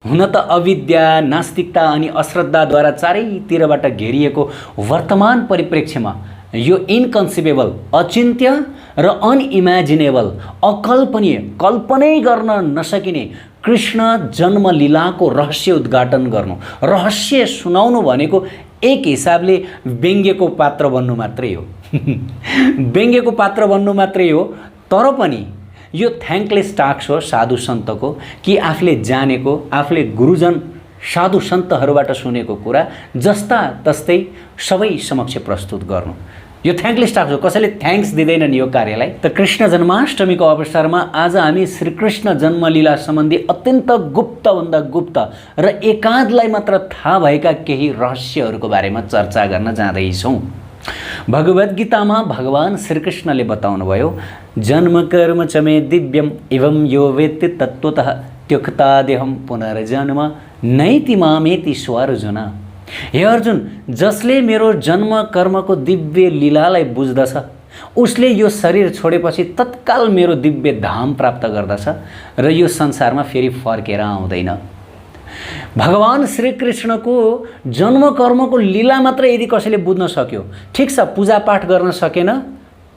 हुन त अविद्या, नास्तिकता अनि अश्रद्धाद्वारा चारैतिरबाट घेरिएको वर्तमान परिप्रेक्ष्यमा यो इन्कन्सिभेबल, अचिन्त्य र अनइमेजिनेबल, अकल्पनीय, कल्पनै गर्न नसकिने कृष्ण जन्मलीलाको रहस्य उद्घाटन गर्नु, रहस्य सुनाउनु भनेको एक हिसाबले व्यङ्ग्यको पात्र बन्नु मात्रै हो। व्यङ्ग्यको पात्र बन्नु मात्रै हो, तर पनि यो थ्याङ्कलेस टास्क हो साधु सन्तको कि आफूले जानेको, आफूले गुरुजन साधु सन्तहरूबाट सुनेको कुरा जस्ता तस्तै सबै समक्ष प्रस्तुत गर्नु। यो थ्याङ्कलेस टास्क हो, कसैले थ्याङ्क्स दिँदैनन् यो कार्यलाई। त कृष्ण जन्माष्टमीको अवसरमा आज हामी श्रीकृष्ण जन्मलीला सम्बन्धी अत्यन्त गुप्तभन्दा गुप्त र एकाधलाई मात्र थाहा भएका केही रहस्यहरूको बारेमा चर्चा गर्न जाँदैछौँ। भगवद् गीतामा भगवान श्रीकृष्णले बताउनुभयो, जन्म कर्म च मे दिव्यम एवं यो वेत्ति तत्त्वतः त्यक्ता देहम पुनर्जन्म नैति मामेति स्वार्जुन। हे अर्जुन, जसले मेरो जन्म कर्मको दिव्य लीलालाई बुझ्दछ उसले यो शरीर छोडेपछि तत्काल मेरो दिव्य धाम प्राप्त गर्दछ र यो संसारमा फेरि फर्केर आउँदैन। भगवान श्रीकृष्णको जन्म कर्मको लीला मात्र यदि कसैले बुझ्न सक्यो, ठिक छ, पूजापाठ गर्न सकेन,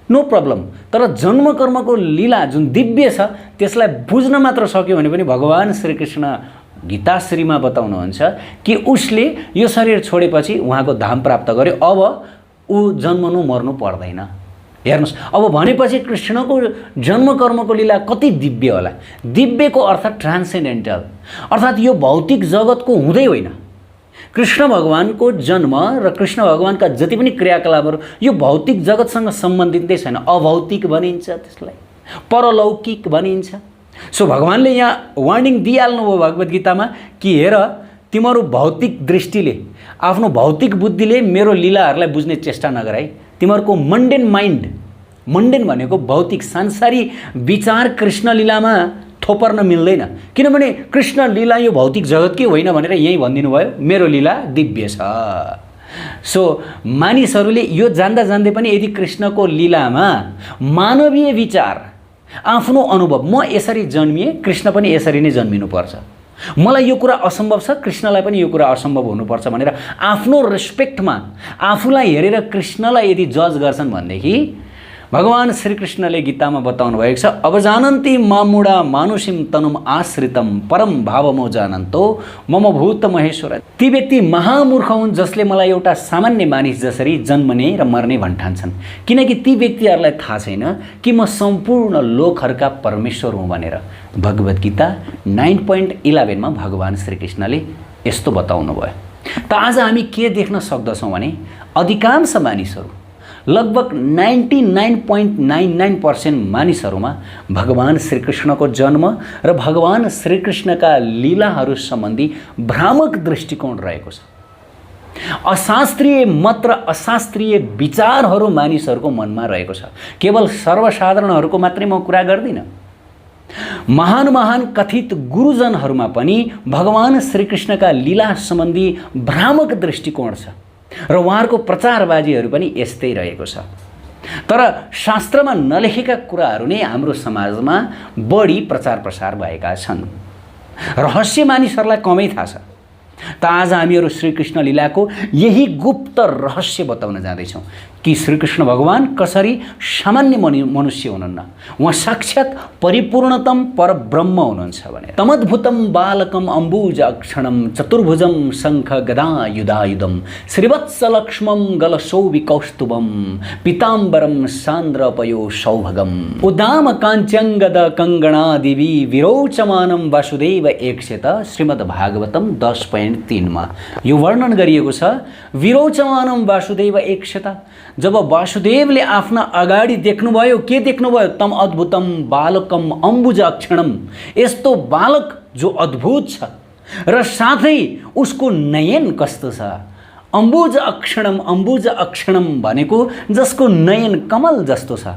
नो प्रब्लम, तर जन्म कर्मको लीला जुन दिव्य छ त्यसलाई बुझ्न मात्र सक्यो भने पनि भगवान श्रीकृष्ण गीताश्रीमा बताउनुहुन्छ कि उसले यो शरीर छोडेपछि उहाँको धाम प्राप्त गर्यो, अब ऊ जन्मनु मर्नु पर्दैन। हेर्नुहोस्, अब भनेपछि कृष्णको जन्म कर्मको लीला कति दिव्य होला। दिव्यको अर्थ ट्रान्सेन्डेन्टल, अर्थात् यो भौतिक जगतको हुँदै होइन। कृष्ण भगवानको जन्म र कृष्ण भगवानका जति पनि क्रियाकलापहरू यो भौतिक जगतसँग सम्बन्धित छैन, अभौतिक भनिन्छ, त्यसलाई परलौकिक भनिन्छ। सो भगवानले यहाँ वार्निङ दिइहाल्नुभयो भगवद्गीतामा कि हेर, तिमीहरू भौतिक दृष्टिले, आफ्नो भौतिक बुद्धिले मेरो लीलाहरूलाई बुझ्ने चेष्टा नगर है। तिमीहरूको मन्डेन माइन्ड, मन्डेन भनेको भौतिक सांसारी विचार कृष्ण लीलामा थोपर्न मिल्दैन, किनभने कृष्ण लीला यो भौतिक जगतकै होइन भनेर यही भनिदिनु भयो, मेरो लीला दिव्य छ। सो मानिसहरूले यो जान्दा जान्दै पनि यदि कृष्णको लीलामा मानवीय विचार, आफ्नो अनुभव, म यसरी जन्मिएँ, कृष्ण पनि यसरी नै जन्मिनुपर्छ, मलाई यो कुरा असम्भव छ, कृष्णलाई पनि यो कुरा असम्भव हुनुपर्छ भनेर आफ्नो रेस्पेक्टमा आफूलाई हेरेर कृष्णलाई यदि जज गर्छन् भनेदेखि भगवान श्रीकृष्णले गीतामा बताउनु भएको छ, अब जानन्ति मामुडा मानुषिम तनुम आश्रितम परम भावमो जानन्तो मम भूत महेश्वर। ती व्यक्ति महामूर्ख हुन् जसले मलाई एउटा सामान्य मानिस जसरी जन्मने र मर्ने भन्ठान्छन्, किनकि ती व्यक्तिहरूलाई थाहा छैन कि म सम्पूर्ण लोकहरूका परमेश्वर हुँ भनेर। भगवद्गीता 9.11 मा भगवान श्रीकृष्णले यस्तो बताउनु भयो। त आज हामी के देख्न सक्दछौँ भने अधिकांश मानिसहरू, लगभग 99.99% मानिसहरूमा भगवान श्रीकृष्णको जन्म र भगवान श्रीकृष्णका लीलाहरू सम्बन्धी भ्रामक दृष्टिकोण रहेको छ। अशास्त्रीय मत र अशास्त्रीय विचारहरू मानिसहरूको मनमा रहेको छ। केवल सर्वसाधारणहरूको मात्रै म कुरा गर्दिनँ, महान महान कथित गुरुजनहरूमा पनि भगवान श्रीकृष्णका लीला सम्बन्धी भ्रामक दृष्टिकोण छ र उहाँहरूको प्रचारबाजीहरू पनि यस्तै रहेको छ। तर शास्त्रमा नलेखेका कुराहरू नै हाम्रो समाजमा बढी प्रचार प्रसार भएका छन्। रहस्य मानिसहरूलाई कमै थाहा छ। त आज हामीहरू श्रीकृष्ण लीलाको यही गुप्त रहस्य बताउन जाँदैछौँ कि श्रीकृष्ण भगवान कसरी सामान्य मनुष्य हुनुहुन्न, उहाँ साक्षात् परिपूर्णतम परब्रह्म हुनुहुन्छ भने। तमद्भुतम बालकम अम्बुज अक्षणम चतुर्भुजम शङ्ख गदा युधायुधम श्रीवत्सलक्ष्मं गलशोभिकौस्तुभम पीताम्बरम सान्द्रपयो सौभगम उदाम काञ्च्यङ्गद कङ्गणादिवि विरोचमानं वासुदेव एक्ष्यत। श्रीमद्भागवतम 10.3 मा यो वर्णन गरिएको छ। विरोचमानं वासुदेव एक्ष्यत, जब वासुदेवले आफ्ना अगाडि देख्नुभयो, के देख्नुभयो? तम अद्भुतम बालकम अम्बुज अक्षणम, यस्तो बालक जो अद्भुत छ र साथै उसको नयन कस्तो छ। अम्बुज अक्षणम, अम्बुज अक्षणम भनेको जसको नयन कमल जस्तो छ।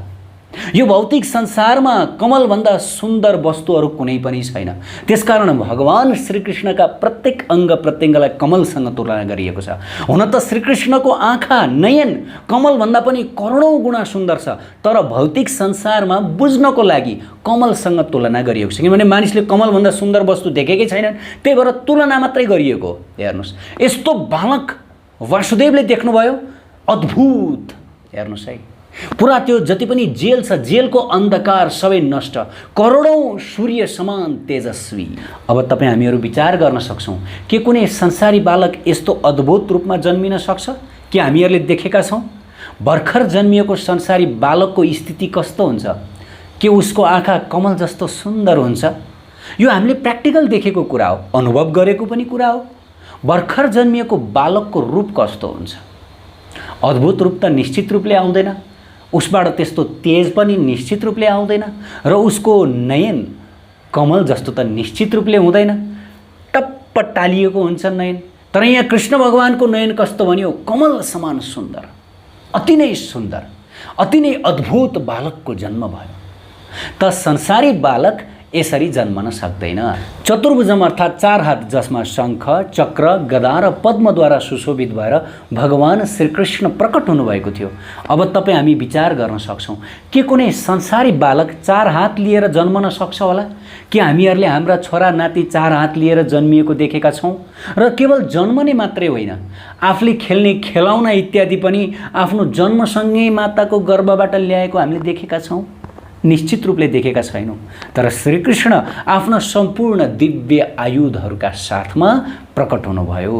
यो भौतिक संसारमा कमलभन्दा सुन्दर वस्तुहरू कुनै पनि छैन। त्यसकारण भगवान श्रीकृष्णका प्रत्येक अङ्ग प्रत्यङ्गलाई कमलसँग तुलना गरिएको छ। हुन त श्रीकृष्णको आँखा नयन कमलभन्दा पनि करोडौँ गुणा सुन्दर छ, तर भौतिक संसारमा बुझ्नको लागि कमलसँग तुलना गरिएको छ। किनभने मानिसले कमलभन्दा सुन्दर वस्तु देखेकै छैनन्, त्यही भएर तुलना मात्रै गरिएको। हेर्नुहोस्, यस्तो बालक वासुदेवले देख्नुभयो, अद्भुत। हेर्नुहोस् है, पुरा त्यो जति पनि जेल छ, जेलको अन्धकार सबै नष्ट, करोडौँ सूर्य समान तेजस्वी। अब तपाईँ हामीहरू विचार गर्न सक्छौँ के कुनै संसारी बालक यस्तो अद्भुत रूपमा जन्मिन सक्छ? के हामीहरूले देखेका छौँ? भर्खर जन्मिएको संसारी बालकको स्थिति कस्तो हुन्छ? के उसको आँखा कमल जस्तो सुन्दर हुन्छ? यो हामीले प्र्याक्टिकल देखेको कुरा हो, अनुभव गरेको पनि कुरा हो। भर्खर जन्मिएको बालकको रूप कस्तो हुन्छ? अद्भुत रूप त निश्चित रूपले आउँदैन, उसबाट त्यस्तो तेज पनि निश्चित रूपले आउँदैन, र उसको नयन कमल जस्तो त निश्चित रूपले हुँदैन, टप्प टालिएको हुन्छ नयन। तर यहाँ कृष्ण भगवानको नयन कस्तो भन्यो? कमल समान सुन्दर, अति नै सुन्दर, अति नै अद्भुत बालकको जन्म भयो। त संसारी बालक यसरी जन्मन सक्दैन। चतुर्भुजम अर्थात् 4 हात, जसमा शङ्ख, चक्र, गदा र पद्मद्वारा सुशोभित भएर भगवान श्रीकृष्ण प्रकट हुनुभएको थियो। अब तपाईँ हामी विचार गर्न सक्छौँ के कुनै संसारी बालक 4 हात लिएर जन्मन सक्छ होला? के हामीहरूले हाम्रा छोरा नाति 4 हात लिएर जन्मिएको देखेका छौँ? र केवल जन्मने मात्रै होइन, आफूले खेल्ने खेलौना इत्यादि पनि आफ्नो जन्मसँगै माताको गर्भबाट ल्याएको हामीले देखेका छौँ? निश्चित रूपले देखेका छैनौँ। तर श्रीकृष्ण आफ्ना सम्पूर्ण दिव्य आयुधहरूका साथमा प्रकट हुनुभयो।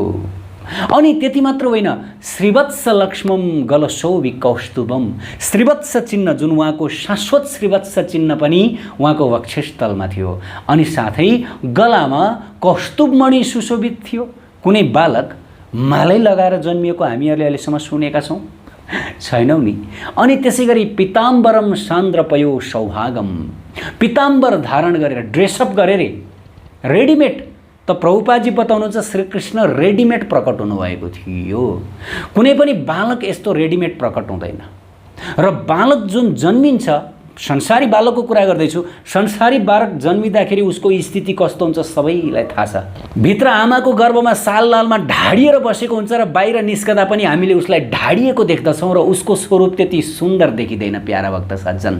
अनि त्यति मात्र होइन, श्रीवत्स लक्ष्मम गलशोभि कौस्तुभम, श्रीवत्स चिन्ह जुन उहाँको शाश्वत श्रीवत्स चिन्ह पनि उहाँको वक्षस्थलमा थियो। अनि साथै गलामा कौस्तुभमणि सुशोभित थियो। कुनै बालक मालै लगाएर जन्मिएको हामीहरूले अहिलेसम्म सुनेका छौँ? छैनौँ नि। अनि त्यसै गरी पिताम्बरम सान्द्रपयो सौभागम, पिताम्बर धारण गरेर, ड्रेसअप गरेर, रेडिमेड, त प्रभुपादजी बताउनुहुन्छ श्रीकृष्ण रेडिमेड प्रकट हुनुभएको थियो। कुनै पनि बालक यस्तो रेडिमेड प्रकट हुँदैन। र बालक जुन जन्मिन्छ, संसारी बालकको कुरा गर्दैछु, संसारी बालक जन्मिँदाखेरि उसको स्थिति कस्तो हुन्छ सबैलाई थाहा छ। भित्र आमाको गर्भमा साललालमा ढाडिएर बसेको हुन्छ र बाहिर निस्कदा पनि हामीले उसलाई ढाडिएको देख्दछौँ र उसको स्वरूप त्यति सुन्दर देखिँदैन। प्यारा भक्त सज्जन,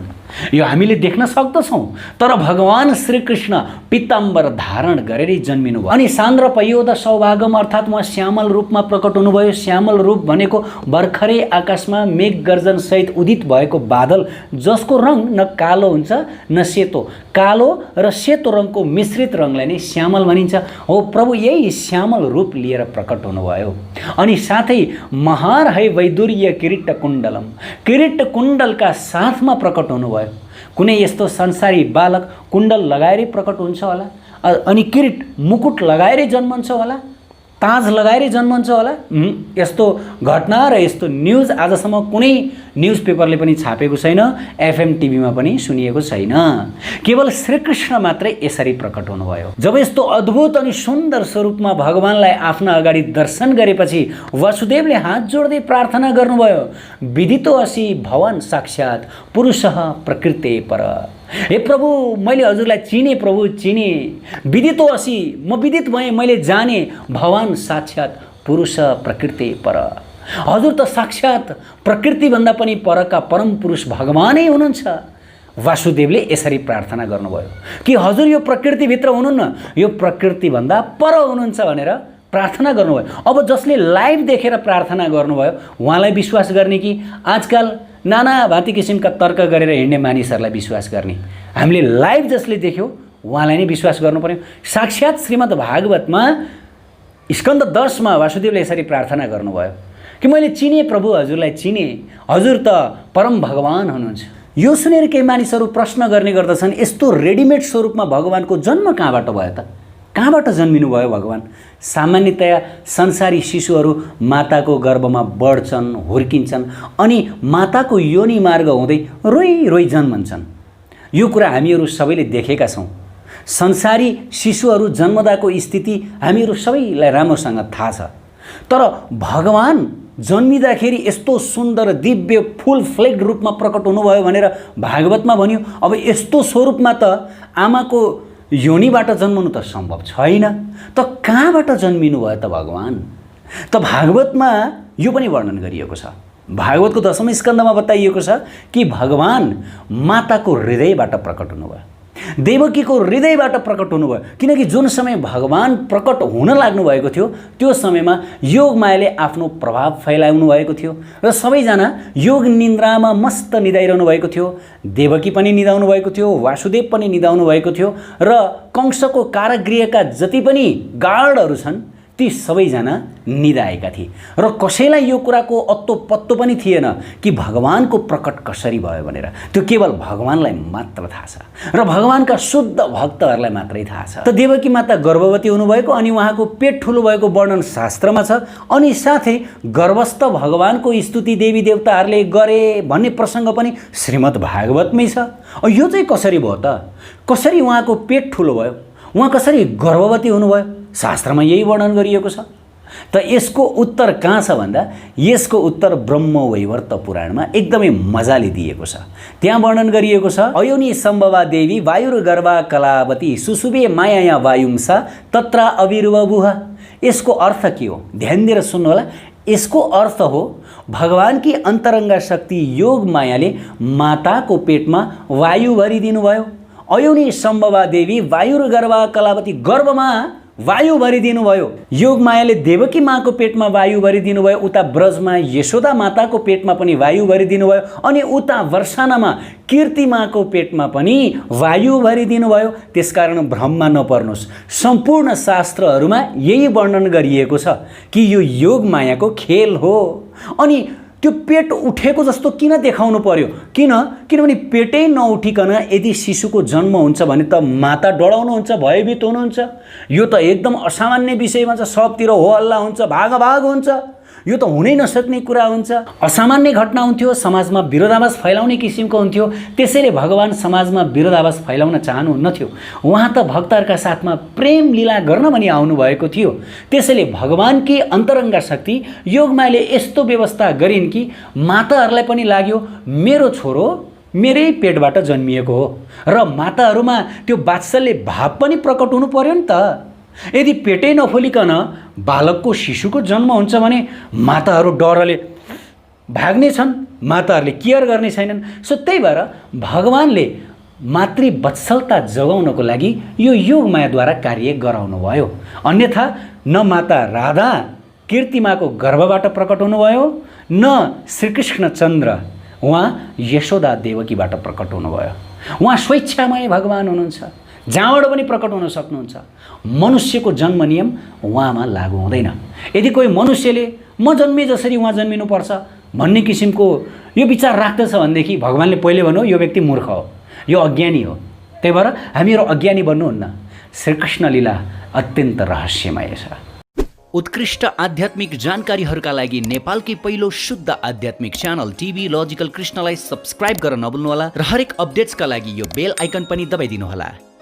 यो हामीले देख्न सक्दछौँ। तर भगवान श्रीकृष्ण पिताम्बर धारण गरेरै जन्मिनु भयो। अनि सान्द्रपयोद सौभागम अर्थात् उहाँ श्यामल रूपमा प्रकट हुनुभयो। श्यामल रूप भनेको भर्खरै आकाशमा मेघ गर्जन सहित उदित भएको बादल, जसको रङ न कालो हुन्छ न सेतो, कालो र सेतो रङको मिश्रित रङलाई नै श्यामल भनिन्छ। हो, प्रभु यही श्यामल रूप लिएर प्रकट हुनुभयो। अनि साथै महार है वैदुर्य किरीट कुण्डलम, किरीट कुण्डलका साथमा प्रकट हुनुभयो। कुनै यस्तो संसारी बालक कुण्डल लगाएरै प्रकट हुन्छ होला? अनि किरीट मुकुट लगाएरै जन्मन्छ होला? ताज लगाएरै जन्मन्छ होला? यस्तो घटना र यस्तो न्युज आजसम्म कुनै न्युज पेपरले पनि छापेको छैन, एफएम टिभीमा पनि सुनिएको छैन। केवल श्रीकृष्ण मात्रै यसरी प्रकट हुनुभयो। जब यस्तो अद्भुत अनि सुन्दर स्वरूपमा भगवानलाई आफ्ना अगाडि दर्शन गरेपछि वसुदेवले हात जोड्दै प्रार्थना गर्नुभयो, विदितो असि भवान साक्षात् पुरुषः प्रकृते पर। हे प्रभु, मैले हजुरलाई चिने, प्रभु चिने, विदितो असि, म विदित भएँ, मैले जाने, भवान साक्षात् पुरुष प्रकृति पर। हजुर त साक्षात् प्रकृतिभन्दा पनि परका परम पुरुष भगवानै हुनुहुन्छ। वासुदेवले यसरी प्रार्थना गर्नुभयो कि हजुर यो प्रकृतिभित्र हुनुहुन्न, यो प्रकृतिभन्दा पर हुनुहुन्छ भनेर प्रार्थना गर्नुभयो। अब जसले लाइभ देखेर प्रार्थना गर्नुभयो उहाँलाई विश्वास गर्ने कि आजकल नाना भाँती किसिमका तर्क गरेर हिँड्ने मानिसहरूलाई विश्वास गर्ने? हामीले लाइभ जसले देख्यो उहाँलाई नै विश्वास गर्नु पर्यो। साक्षात् श्रीमद् भागवतमा स्कन्द 10 मा वासुदेवले यसरी प्रार्थना गर्नुभयो कि मैले चिने प्रभु, हजुरलाई चिने, हजुर त परम भगवान हुनुहुन्छ। यो सुनेर केही मानिसहरू प्रश्न गर्ने गर्दछन्, यस्तो रेडिमेड स्वरूपमा भगवानको जन्म कहाँबाट भयो त? कहाँबाट जन्मिनु भयो भगवान? सामान्यतया संसारी शिशुहरू माताको गर्भमा बढ्छन्, हुर्किन्छन् अनि माताको योनि मार्ग हुँदै रोइ रोइ जन्मन्छन्। यो कुरा हामीहरू सबैले देखेका छौँ। संसारी शिशुहरू जन्मदाको स्थिति हामीहरू सबैलाई राम्रोसँग थाहा छ। तर भगवान जन्मिँदाखेरि यस्तो सुन्दर दिव्य फुल फ्लेक्ड रूपमा प्रकट हुनुभयो भनेर भागवतमा भन्यो। अब यस्तो स्वरूपमा त आमाको योनिबाट जन्मनु त सम्भव छैन, त कहाँबाट जन्मिनु भयो त भगवान? त भागवतमा यो पनि वर्णन गरिएको छ। भागवतको 10औं स्कन्धमा बताइएको छ कि भगवान माताको हृदयबाट प्रकट हुनुभयो, देवकीको हृदयबाट प्रकट हुनुभयो। किनकि जुन समय भगवान प्रकट हुन लाग्नु भएको थियो त्यो समयमा योगमायाले आफ्नो प्रभाव फैलाउनु भएको थियो र सबैजना योग निन्द्रामा मस्त निदाइरहनु भएको थियो। देवकी पनि निदाउनु भएको थियो, वासुदेव पनि निदाउनु भएको थियो र कंसको कारागृहका जति पनि गार्डहरू छन् ती सबैजना निदाएका थिए र कसैलाई यो कुराको अत्तो पत्तो पनि थिएन कि भगवानको प्रकट कसरी भयो भनेर। त्यो केवल भगवानलाई मात्र थाहा छ र भगवानका शुद्ध भक्तहरूलाई मात्रै थाहा छ। त देवकी माता गर्भवती हुनुभएको अनि उहाँको पेट ठुलो भएको वर्णन शास्त्रमा छ। अनि साथै गर्भस्थ भगवानको स्तुति देवी देवताहरूले गरे भन्ने प्रसङ्ग पनि श्रीमद् भागवतमै छ। यो चाहिँ कसरी भयो त? कसरी उहाँको पेट ठुलो भयो, उहाँ कसरी गर्भवती हुनुभयो? शास्त्रमा यही वर्णन गरिएको छ। त यसको उत्तर कहाँ छ भन्दा यसको उत्तर ब्रह्मवैवर्त पुराणमा एकदमै मजाले दिएको छ। त्यहाँ वर्णन गरिएको छ, अयोनि सम्भवा देवी वायुर्गर्भा कलावती सुसुभे मायाया वायुंसा तत्र अविर्बभुः। यसको अर्थ के हो? ध्यान दिएर सुन्नु होला। यसको अर्थ हो भगवानकी अन्तरङ्ग शक्ति योग मायाले माताको पेटमा वायु भरिदिनु भयो। अयोनि सम्भवा देवी वायुर्गर्भा कलावती, गर्भमा वायु भरिदिनु भयो। योग मायाले देवकी माको पेटमा वायु भरिदिनु भयो, उता ब्रजमा यशोदा माताको पेटमा पनि वायु भरिदिनु भयो, अनि उता वर्षानामा कीर्ति माको पेटमा पनि वायु भरिदिनु भयो। त्यसकारण भ्रममा नपर्नुहोस्, सम्पूर्ण शास्त्रहरूमा यही वर्णन गरिएको छ कि यो योग मायाको खेल हो। अनि त्यो पेट उठेको जस्तो किन देखाउनु पर्यो? किनभने पेटै नउठिकन यदि शिशुको जन्म हुन्छ भने त माता डराउनुहुन्छ, भयभीत हुनुहुन्छ। यो त एकदम असामान्य विषयमा छ, सबतिर हो हल्ला हुन्छ, भागाभाग हुन्छ। यो त हुनै नसक्ने कुरा हुन्छ, असामान्य घटना हुन्थ्यो, समाजमा विरोधाभास फैलाउने किसिमको हुन्थ्यो। त्यसैले भगवान समाजमा विरोधाभास फैलाउन चाहनुहुन्नथ्यो। उहाँ त भक्तहरूका साथमा प्रेम लीला गर्न पनि आउनुभएको थियो। त्यसैले भगवानकी अन्तरङ्ग शक्ति योगमायाले यस्तो व्यवस्था गरिन् कि माताहरूलाई पनि लाग्यो मेरो छोरो मेरै पेटबाट जन्मिएको हो र माताहरूमा त्यो वात्सल्य भाव पनि प्रकट हुनु पर्यो नि त। यदि पेटै नफोलिकन बालकको शिशुको जन्म हुन्छ भने माताहरू डरले भाग्ने छन्, माताहरूले केयर गर्ने छैनन्। सो त्यही भएर भगवानले मातृवत्सलता जगाउनको लागि यो योगमायाद्वारा कार्य गराउनु भयो। अन्यथा न माता राधा कीर्तिमाको गर्भबाट प्रकट हुनुभयो, न श्रीकृष्णचन्द्र उहाँ यशोदा देवकीबाट प्रकट हुनुभयो। उहाँ स्वेच्छामय भगवान हुनुहुन्छ, जहाँबाट पनि प्रकट हुन सक्नुहुन्छ। मनुष्यको जन्म नियम उहाँमा लागू हुँदैन। यदि कोही मनुष्यले म जन्मे जसरी उहाँ जन्मिनुपर्छ भन्ने किसिमको यो विचार राख्दछ भनेदेखि भगवानले पहिले भन्नु यो व्यक्ति मूर्ख हो, यो अज्ञानी हो। त्यही भएर हामीहरू अज्ञानी बन्नुहुन्न। श्रीकृष्ण लीला अत्यन्त रहस्यमय छ। उत्कृष्ट आध्यात्मिक जानकारीहरूका लागि नेपालकै पहिलो शुद्ध आध्यात्मिक च्यानल टिभी लजिकल कृष्णलाई सब्स्क्राइब गर्न नभुल्नुहोला र हरेक अपडेट्सका लागि यो बेल आइकन पनि दबाइदिनुहोला।